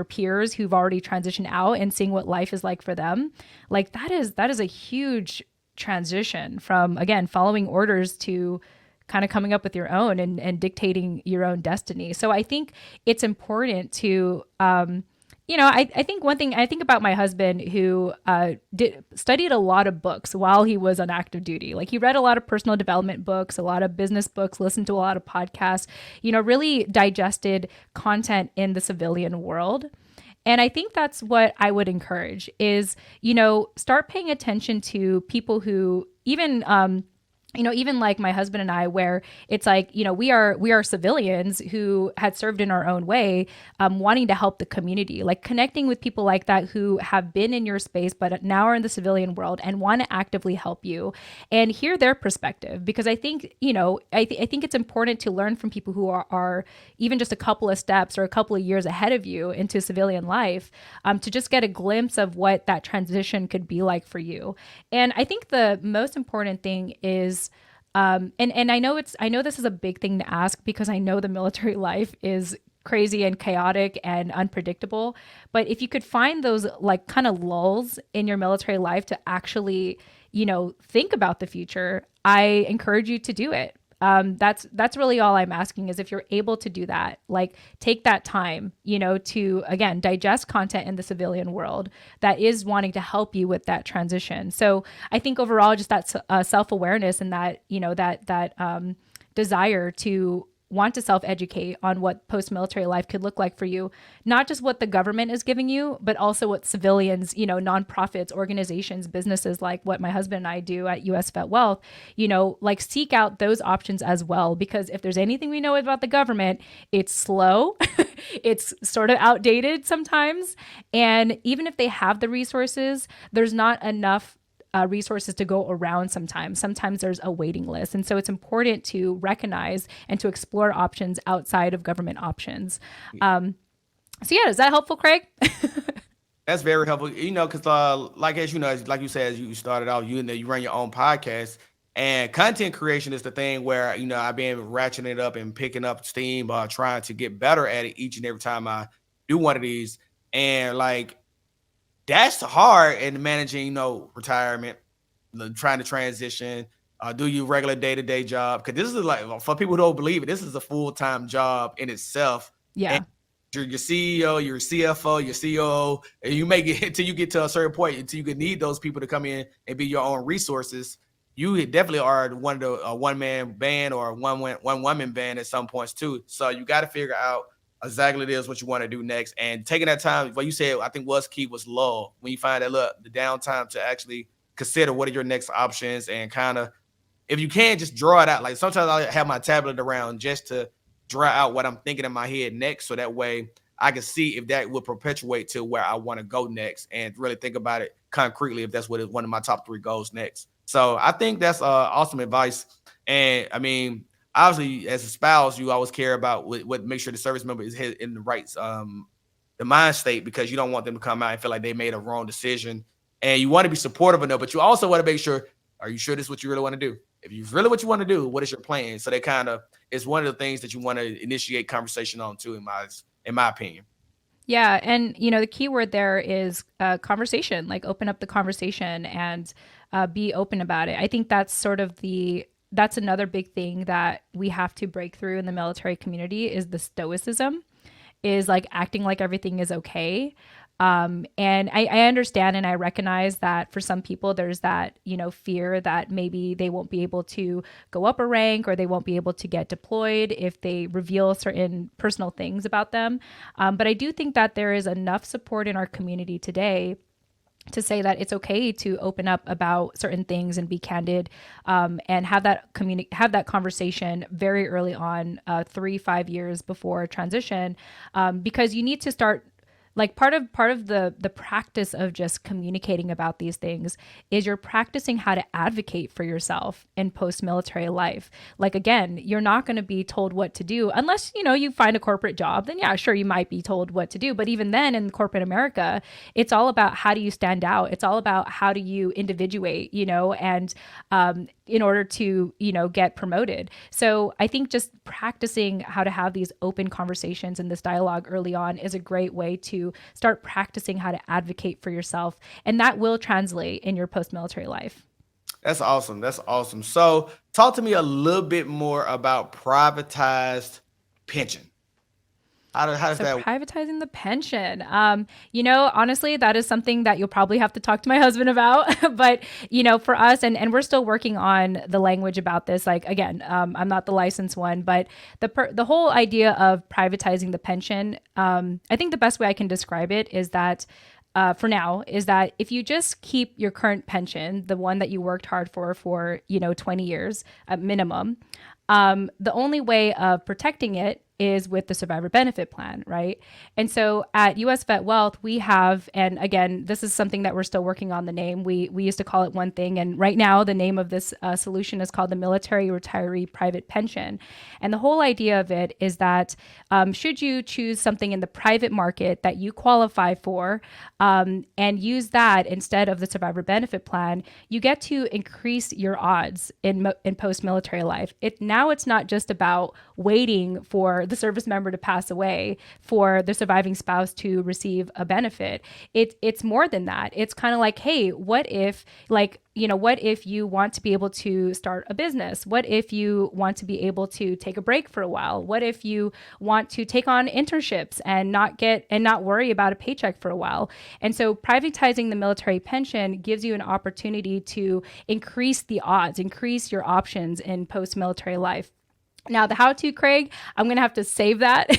peers who've already transitioned out and seeing what life is like for them, like that is a huge transition from, again, following orders to kind of coming up with your own and dictating your own destiny. So I think it's important to I think one thing I think about my husband, who studied a lot of books while he was on active duty. Like, he read a lot of personal development books, a lot of business books, listened to a lot of podcasts, really digested content in the civilian world. And I think that's what I would encourage is, start paying attention to people who even even like my husband and I, where it's like, we are civilians who had served in our own way, wanting to help the community, like connecting with people like that who have been in your space, but now are in the civilian world and want to actively help you and hear their perspective. Because I think, I think it's important to learn from people who are even just a couple of steps or a couple of years ahead of you into civilian life, to just get a glimpse of what that transition could be like for you. And I think the most important thing is And I know this is a big thing to ask because I know the military life is crazy and chaotic and unpredictable. But if you could find those like kind of lulls in your military life to actually, think about the future, I encourage you to do it. That's really all I'm asking is if you're able to do that, like take that time, to again digest content in the civilian world that is wanting to help you with that transition. So I think overall, just that self awareness and that desire to want to self-educate on what post-military life could look like for you, not just what the government is giving you, but also what civilians, nonprofits, organizations, businesses like what my husband and I do at US Vet Wealth, like seek out those options as well. Because if there's anything we know about the government, it's slow, it's sort of outdated sometimes. And even if they have the resources, there's not enough resources to go around sometimes. Sometimes there's a waiting list. And so it's important to recognize and to explore options outside of government options. So yeah, is that helpful, Craig? That's very helpful. Because as you know, like you said, as you started out, you run your own podcast, and content creation is the thing where I've been ratcheting it up and picking up steam, trying to get better at it each and every time I do one of these, and like that's hard in managing, retirement, trying to transition, do your regular day-to-day job. Because this is like, for people who don't believe it, this is a full-time job in itself. Yeah. And you're your CEO, your CFO, your COO, and you make it until you get to a certain point, until you can need those people to come in and be your own resources. You definitely are one of the one-man band or one woman band at some points too. So you got to figure out exactly it is what you want to do next, and taking that time. What you said, I think was key, was lull. When you find that the downtime to actually consider what are your next options, and kind of, if you can, just draw it out. Like sometimes I have my tablet around just to draw out what I'm thinking in my head next, so that way I can see if that will perpetuate to where I want to go next, and really think about it concretely if that's what is one of my top 3 goals next. So I think that's awesome advice. And I mean, obviously, as a spouse, you always care about what make sure the service member is in the right the mind state, because you don't want them to come out and feel like they made a wrong decision. And you want to be supportive enough, but you also want to make sure, are you sure this is what you really want to do? If you really what you want to do, what is your plan? So they kind of, it's one of the things that you want to initiate conversation on too, in my opinion. Yeah. And, the key word there is conversation, like open up the conversation and be open about it. I think that's that's another big thing that we have to break through in the military community is the stoicism, is like acting like everything is okay. And I understand and I recognize that for some people there's that, fear that maybe they won't be able to go up a rank or they won't be able to get deployed if they reveal certain personal things about them. But I do think that there is enough support in our community today to say that it's okay to open up about certain things and be candid, and have that conversation very early on, 3-5 years before transition, because you need to start. Like part of the practice of just communicating about these things is you're practicing how to advocate for yourself in post-military life. Like, again, you're not going to be told what to do unless, you find a corporate job. Then yeah, sure, you might be told what to do. But even then in corporate America, it's all about how do you stand out? It's all about how do you individuate, and in order to, get promoted. So I think just practicing how to have these open conversations and this dialogue early on is a great way to start practicing how to advocate for yourself. And that will translate in your post-military life. That's awesome. That's awesome. So talk to me a little bit more about privatized pension. How does that work? Privatizing the pension. Honestly, that is something that you'll probably have to talk to my husband about. But, for us, and we're still working on the language about this. Like, again, I'm not the licensed one, but the whole idea of privatizing the pension, I think the best way I can describe it is that for now, is that if you just keep your current pension, the one that you worked hard for 20 years at minimum, the only way of protecting it is with the survivor benefit plan, right? And so at US Vet Wealth, we have, and again, this is something that we're still working on the name. We used to call it one thing, and right now the name of this solution is called the Military Retiree Private Pension. And the whole idea of it is that should you choose something in the private market that you qualify for, and use that instead of the survivor benefit plan, you get to increase your odds in post-military life. Now it's not just about waiting for the service member to pass away for the surviving spouse to receive a benefit. It's more than that. It's kind of like, hey, what if, like, what if you want to be able to start a business? What if you want to be able to take a break for a while? What if you want to take on internships and not worry about a paycheck for a while? And so privatizing the military pension gives you an opportunity to increase the odds, increase your options in post-military life. Now, the how-to, Craig, I'm going to have to save that,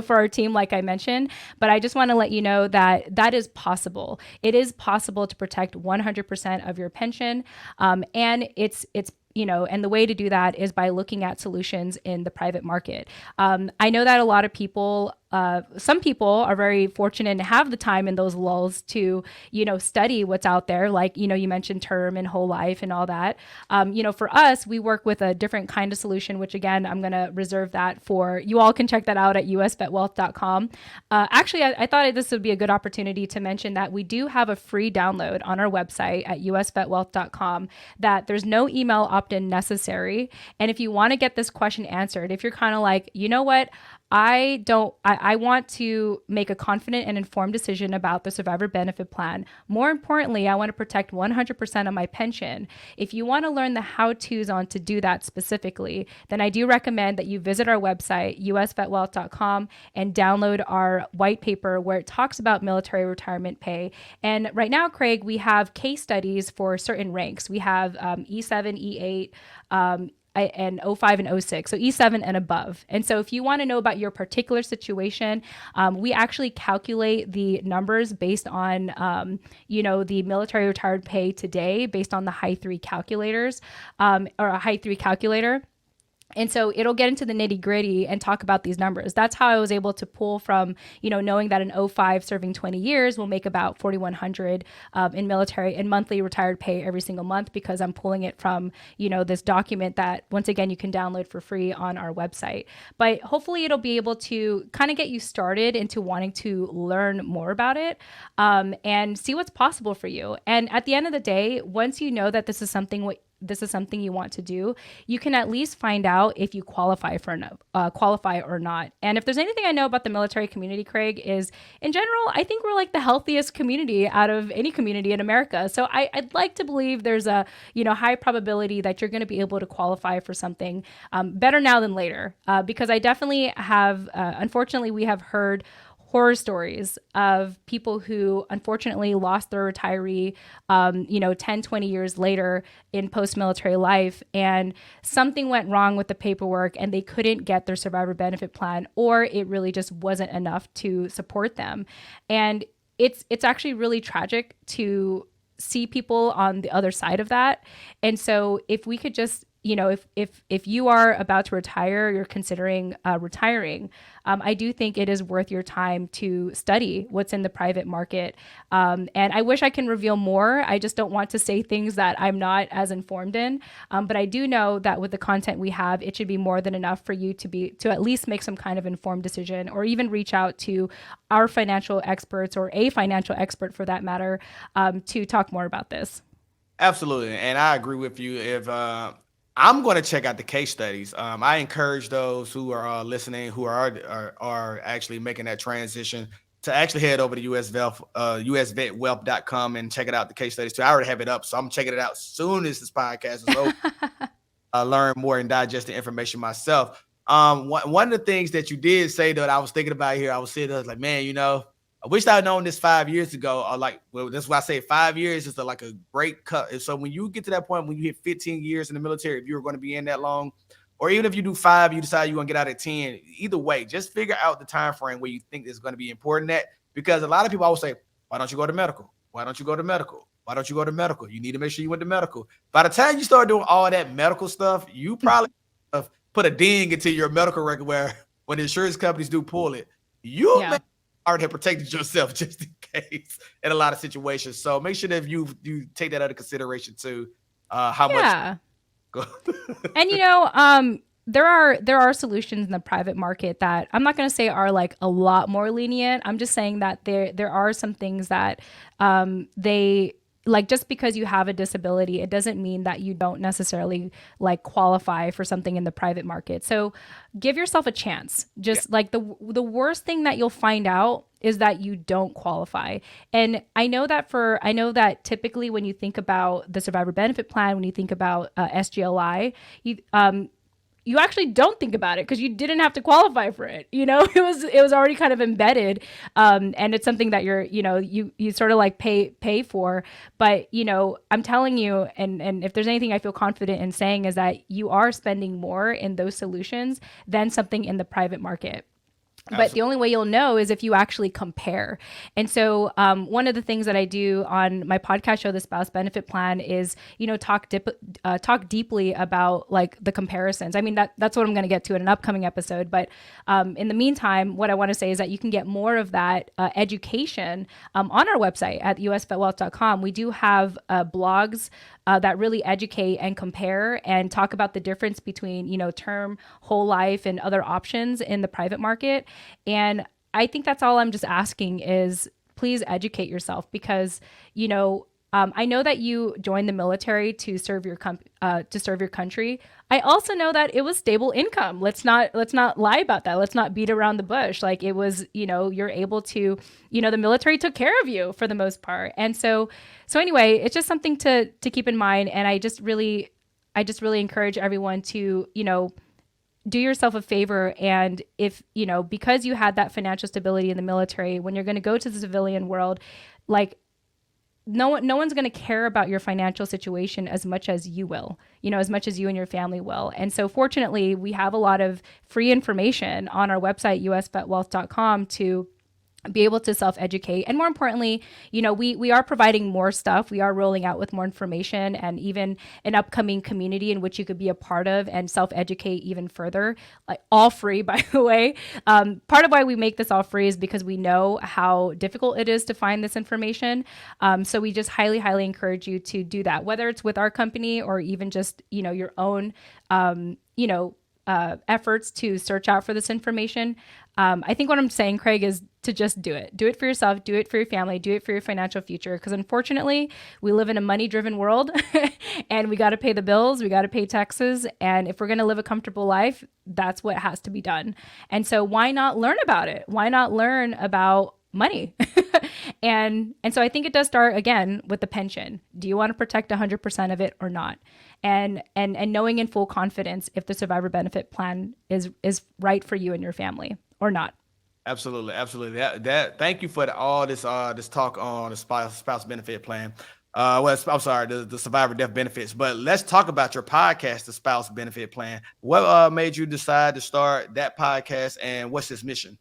for our team, like I mentioned. But I just want to let you know that that is possible. It is possible to protect 100% of your pension, and it's and the way to do that is by looking at solutions in the private market. I know that a lot of people, some people are very fortunate and have the time in those lulls to, study what's out there. Like, you mentioned term and whole life and all that. For us, we work with a different kind of solution, which again, I'm going to reserve that for, you all can check that out at usvetwealth.com. Actually, I thought this would be a good opportunity to mention that we do have a free download on our website at usvetwealth.com that there's no email opt-in necessary. And if you want to get this question answered, if you're kind of like, you know what, I want to make a confident and informed decision about the survivor benefit plan. More importantly, I want to protect 100% of my pension. If you want to learn the how-tos on to do that specifically, then I do recommend that you visit our website, usvetwealth.com, and download our white paper where it talks about military retirement pay. And right now, Craig, we have case studies for certain ranks. We have E7, E8, and O5 and O6, so E7 and above. And so if you want to know about your particular situation, we actually calculate the numbers based on, the military retired pay today based on the high 3 calculators, or a high 3 calculator. And so it'll get into the nitty gritty and talk about these numbers. That's how I was able to pull from, knowing that an O5 serving 20 years will make about $4,100 in military and monthly retired pay every single month, because I'm pulling it from, this document that, once again, you can download for free on our website. But hopefully it'll be able to kind of get you started into wanting to learn more about it, and see what's possible for you. And at the end of the day, once you know that this is something you want to do, you can at least find out if you qualify or not. And if there's anything I know about the military community, Craig, is in general, I think we're like the healthiest community out of any community in America. So I'd like to believe there's a high probability that you're going to be able to qualify for something better now than later. Because I definitely have, unfortunately, we have heard horror stories of people who unfortunately lost their retiree, 10, 20 years later in post-military life, and something went wrong with the paperwork and they couldn't get their survivor benefit plan, or it really just wasn't enough to support them. And it's actually really tragic to see people on the other side of that. And so if we could just, if you are about to retire, you're considering retiring, I do think it is worth your time to study what's in the private market. And I wish I can reveal more. I just don't want to say things that I'm not as informed in. But I do know that with the content we have, it should be more than enough for you to at least make some kind of informed decision, or even reach out to our financial experts, or a financial expert for that matter, to talk more about this. Absolutely. And I agree with you. If I'm going to check out the case studies. I encourage those who are listening, who are actually making that transition, to actually head over to usvetwealth.com and check it out, the case studies too. I already have it up, so I'm checking it out as soon as this podcast is over. Learn more and digest the information myself. One of the things that you did say that I was thinking about here, I was sitting there like, man, I wish I'd known this 5 years ago. Or that's why I say 5 years is like a great cut. So when you get to that point, when you hit 15 years in the military, if you're going to be in that long, or even if you do 5, you decide you're going to get out at 10, either way, just figure out the time frame where you think is going to be important at. Because a lot of people always say, why don't you go to medical? Why don't you go to medical? Why don't you go to medical? You need to make sure you went to medical. By the time you start doing all that medical stuff, you probably have put a ding into your medical record where when the insurance companies do pull it, you Yeah. already have protected yourself just in case in a lot of situations. So make sure that you take that under consideration too. How much Yeah. go And there are solutions in the private market that I'm not going to say are like a lot more lenient. I'm just saying that there are some things that they like, just because you have a disability, it doesn't mean that you don't necessarily like qualify for something in the private market. So give yourself a chance. yeah, Just like the worst thing that you'll find out is that you don't qualify. And I know that typically when you think about the survivor benefit plan, when you think about SGLI, you actually don't think about it because you didn't have to qualify for it. It was already kind of embedded, and it's something that you sort of like pay for. But I'm telling you, and if there's anything I feel confident in saying, is that you are spending more in those solutions than something in the private market. But the absolutely. only way you'll know is if you actually compare. And so, one of the things that I do on my podcast show, The Spouse Benefit Plan, is talk deeply about like the comparisons. I mean, that's what I'm going to get to in an upcoming episode. But in the meantime, what I want to say is that you can get more of that education on our website at usvetwealth.com. We do have blogs that really educate and compare and talk about the difference between, term, whole life, and other options in the private market. And I think that's all I'm just asking is please educate yourself because, I know that you joined the military to serve to serve your country. I also know that it was stable income. Let's not lie about that. Let's not beat around the bush. Like it was, you're able to, the military took care of you for the most part. And so anyway, it's just something to keep in mind. And I just really encourage everyone to, do yourself a favor. And if, because you had that financial stability in the military, when you're going to go to the civilian world, like no one's going to care about your financial situation as much as you will, as much as you and your family will. And so fortunately, we have a lot of free information on our website, usvetwealth.com, to be able to self-educate. And more importantly, we are providing more stuff. We are rolling out with more information and even an upcoming community in which you could be a part of and self-educate even further, like all free, by the way. Part of why we make this all free is because we know how difficult it is to find this information. So we just highly, highly encourage you to do that, whether it's with our company or even just, your own, efforts to search out for this information. I think what I'm saying, Craig, is to just do it. Do it for yourself. Do it for your family. Do it for your financial future. Because unfortunately, we live in a money-driven world, and we got to pay the bills. We got to pay taxes. And if we're going to live a comfortable life, that's what has to be done. And so, why not learn about it? Why not learn about money? And so I think it does start again with the pension. Do you want to protect 100% of it or not? And knowing in full confidence if the survivor benefit plan is right for you and your family or not. Absolutely, absolutely. That thank you for all this talk on the spouse benefit plan. I'm sorry, the survivor death benefits. But let's talk about your podcast, the spouse benefit plan. What made you decide to start that podcast, and what's its mission?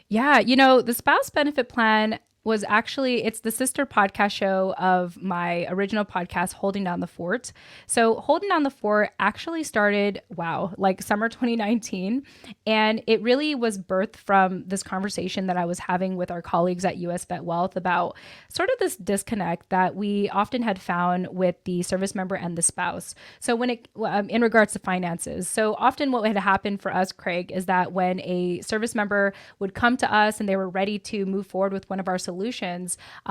Yeah, the spouse benefit plan was actually it's the sister podcast show of my original podcast, Holding Down the Fort. So Holding Down the Fort actually started, wow, like summer 2019. And it really was birthed from this conversation that I was having with our colleagues at US Vet Wealth about sort of this disconnect that we often had found with the service member and the spouse. So when it in regards to finances, so often what had happened for us, Craig, is that when a service member would come to us and they were ready to move forward with one of our solutions,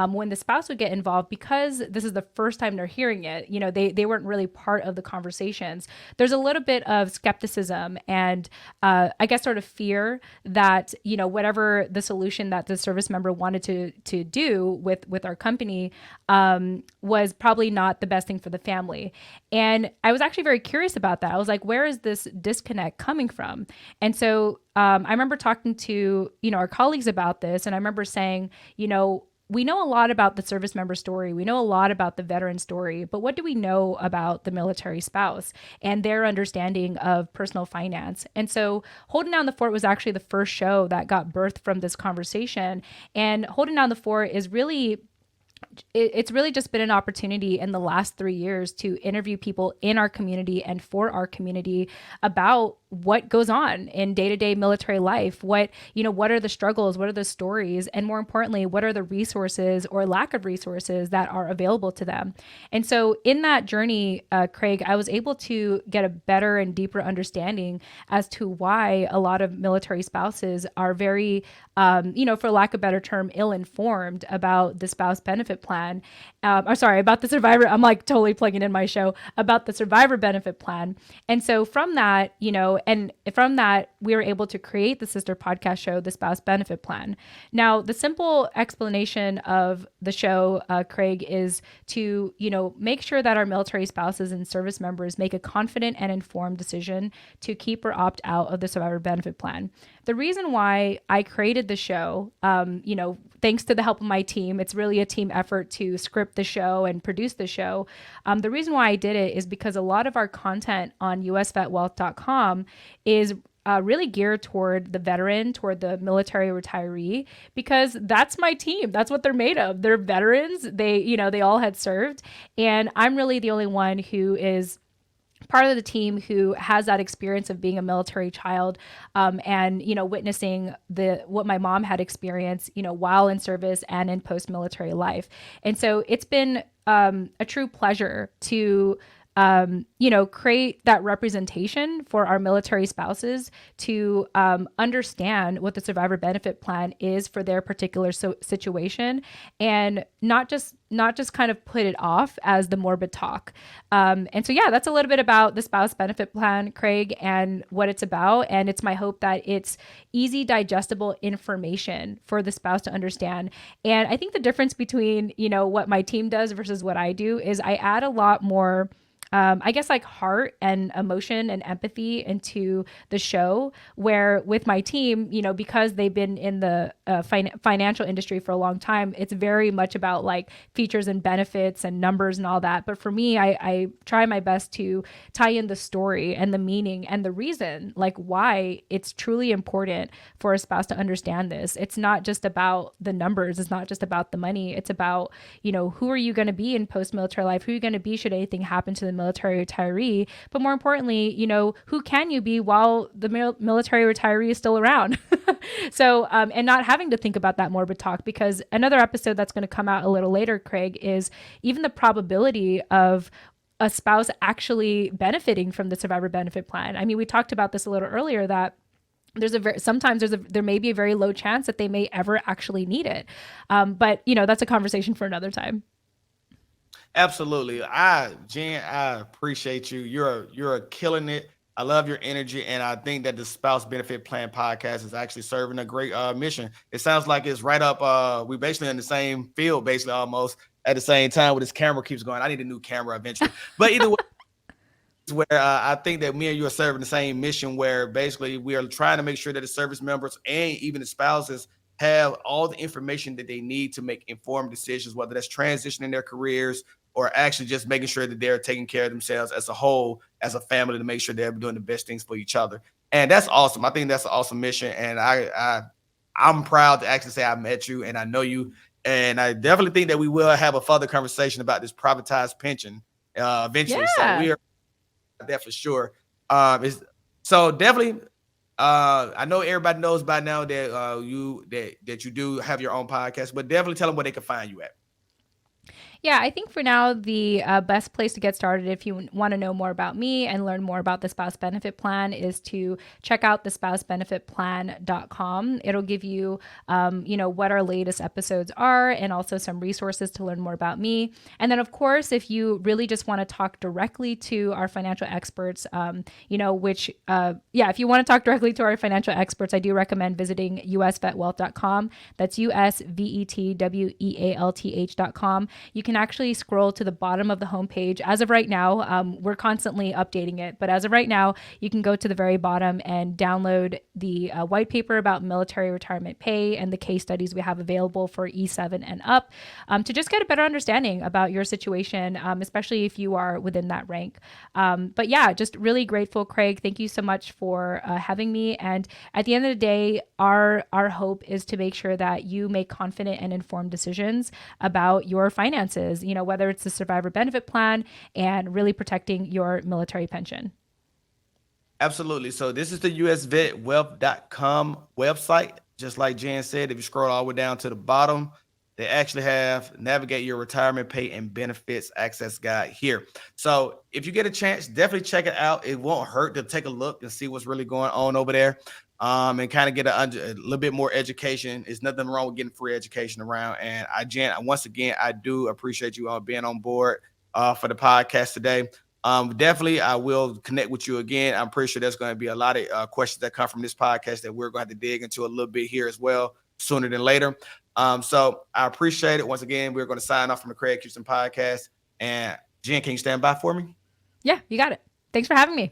when the spouse would get involved, because this is the first time they're hearing it, they weren't really part of the conversations. There's a little bit of skepticism and I guess sort of fear that, whatever the solution that the service member wanted to do with our company was probably not the best thing for the family. And I was actually very curious about that. I was like, where is this disconnect coming from? And so I remember talking to, our colleagues about this. And I remember saying, we know a lot about the service member story. We know a lot about the veteran story, but what do we know about the military spouse and their understanding of personal finance? And so Holding Down the Fort was actually the first show that got birthed from this conversation. And Holding Down the Fort is really it's really just been an opportunity in the last 3 years to interview people in our community and for our community about what goes on in day-to-day military life, what are the struggles, what are the stories, and more importantly, what are the resources or lack of resources that are available to them. And so in that journey, Craig, I was able to get a better and deeper understanding as to why a lot of military spouses are very, for lack of a better term, ill-informed about the spouse benefit plan. Or sorry, about the survivor. I'm like totally plugging in my show about the survivor benefit plan. And so from that, we were able to create the sister podcast show, the spouse benefit plan. Now, the simple explanation of the show, Craig, is to, make sure that our military spouses and service members make a confident and informed decision to keep or opt out of the survivor benefit plan. The reason why I created the show, thanks to the help of my team, it's really a team effort to script the show and produce the show. The reason why I did it is because a lot of our content on usvetwealth.com is really geared toward the veteran, toward the military retiree, because that's my team. That's what they're made of. They're veterans. They all had served. And I'm really the only one who is part of the team who has that experience of being a military child, and witnessing what my mom had experienced while in service and in post-military life. And so it's been a true pleasure to create that representation for our military spouses to understand what the survivor benefit plan is for their particular situation, and not just kind of put it off as the morbid talk. And so, yeah, that's a little bit about the spouse benefit plan, Craig, and what it's about. And it's my hope that it's easy, digestible information for the spouse to understand. And I think the difference between, what my team does versus what I do is I add a lot more like heart and emotion and empathy into the show, where with my team, because they've been in the financial industry for a long time, it's very much about like features and benefits and numbers and all that. But for me, I try my best to tie in the story and the meaning and the reason, like why it's truly important for a spouse to understand this. It's not just about the numbers. It's not just about the money. It's about, who are you going to be in post-military life? Who are you going to be should anything happen to the military retiree? But more importantly, who can you be while the military retiree is still around? So, and not having to think about that morbid talk, because another episode that's going to come out a little later, Craig, is even the probability of a spouse actually benefiting from the survivor benefit plan. I mean, we talked about this a little earlier, that there may be a very low chance that they may ever actually need it. But that's a conversation for another time. Absolutely. Jen, I appreciate you. You're killing it. I love your energy, and I think that the Spouse Benefit Plan podcast is actually serving a great mission. It sounds like it's right up. We basically in the same field, basically almost at the same time. With this camera keeps going. I need a new camera eventually. But either way, where I think that me and you are serving the same mission, where basically we are trying to make sure that the service members and even the spouses have all the information that they need to make informed decisions, whether that's transitioning their careers or actually just making sure that they're taking care of themselves as a whole, as a family, to make sure they're doing the best things for each other. And that's awesome. I think that's an awesome mission. And I'm proud to actually say I met you and I know you. And I definitely think that we will have a further conversation about this privatized pension eventually. Yeah. So we are that for sure. So definitely, I know everybody knows by now that you do have your own podcast, but definitely tell them where they can find you at. Yeah, I think for now, the best place to get started if you want to know more about me and learn more about the spouse benefit plan is to check out the spousebenefitplan.com. It'll give you, what our latest episodes are and also some resources to learn more about me. And then, of course, if you really just want to talk directly to our financial experts, if you want to talk directly to our financial experts, I do recommend visiting usvetwealth.com. That's usvetwealth.com. You can actually scroll to the bottom of the homepage. As of right now, we're constantly updating it, but as of right now, you can go to the very bottom and download the white paper about military retirement pay and the case studies we have available for E7 and up, to just get a better understanding about your situation, especially if you are within that rank. But yeah, just really grateful, Craig. Thank you so much for having me. And at the end of the day, our hope is to make sure that you make confident and informed decisions about your finances, whether it's the survivor benefit plan and really protecting your military pension. Absolutely. So this is the usvetwealth.com website. Just like Jen said, if you scroll all the way down to the bottom, they actually have navigate your retirement pay and benefits access guide here. So if you get a chance, definitely check it out. It won't hurt to take a look and see what's really going on over there. And kind of get a little bit more education. There's nothing wrong with getting free education around. And Jen, once again, I do appreciate you all being on board for the podcast today. Definitely, I will connect with you again. I'm pretty sure there's going to be a lot of questions that come from this podcast that we're going to have to dig into a little bit here as well, sooner than later. So I appreciate it. Once again, we're going to sign off from the Craig Houston podcast. And Jen, can you stand by for me? Yeah, you got it. Thanks for having me.